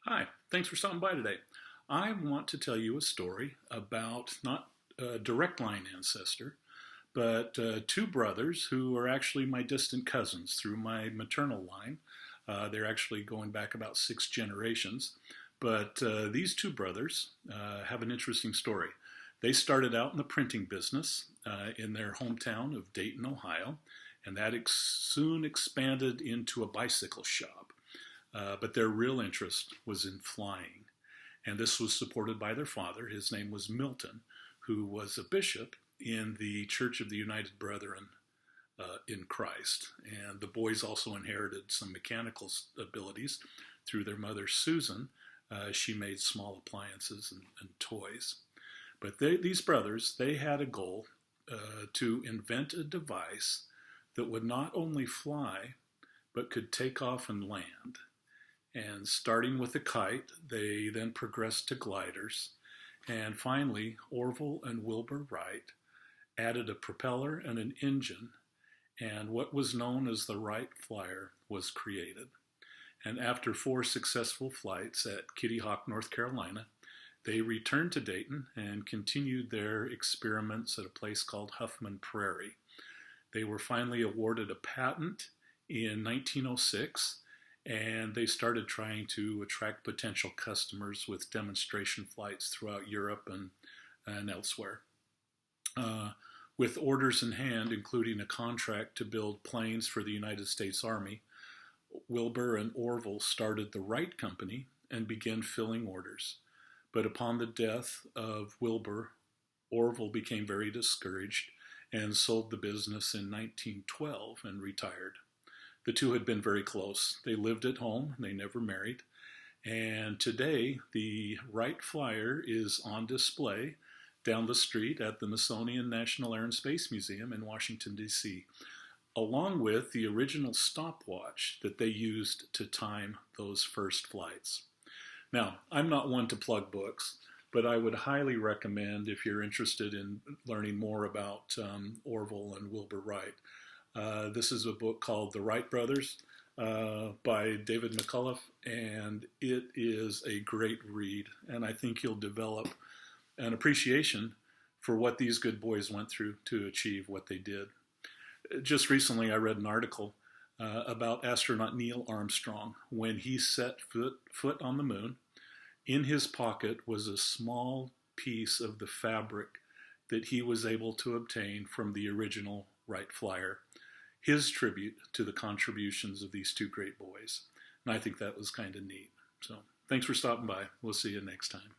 Hi, thanks for stopping by today. I want to tell you a story about not a direct line ancestor, but two brothers who are actually my distant cousins through my maternal line. They're actually going back about six generations. But these two brothers have an interesting story. They started out in the printing business in their hometown of Dayton, Ohio, and that soon expanded into a bicycle shop. But their real interest was in flying. And this was supported by their father. His name was Milton, who was a bishop in the Church of the United Brethren in Christ. And the boys also inherited some mechanical abilities through their mother, Susan. She made small appliances and toys. But these brothers, they had a goal to invent a device that would not only fly, but could take off and land. And starting with a kite, they then progressed to gliders. And finally, Orville and Wilbur Wright added a propeller and an engine, and what was known as the Wright Flyer was created. And after four successful flights at Kitty Hawk, North Carolina, they returned to Dayton and continued their experiments at a place called Huffman Prairie. They were finally awarded a patent in 1906, and they started trying to attract potential customers with demonstration flights throughout Europe and elsewhere. With orders in hand, including a contract to build planes for the United States Army, Wilbur and Orville started the Wright Company and began filling orders. But upon the death of Wilbur, Orville became very discouraged and sold the business in 1912 and retired. The two had been very close. They lived at home, they never married, and today the Wright Flyer is on display down the street at the Smithsonian National Air and Space Museum in Washington, D.C., along with the original stopwatch that they used to time those first flights. Now, I'm not one to plug books, but I would highly recommend, if you're interested in learning more about Orville and Wilbur Wright, this is a book called The Wright Brothers by David McCullough, and it is a great read, and I think you'll develop an appreciation for what these good boys went through to achieve what they did. Just recently, I read an article about astronaut Neil Armstrong. When he set foot on the moon, in his pocket was a small piece of the fabric that he was able to obtain from the original Wright Flyer, his tribute to the contributions of these two great boys. And I think that was kind of neat. So thanks for stopping by. We'll see you next time.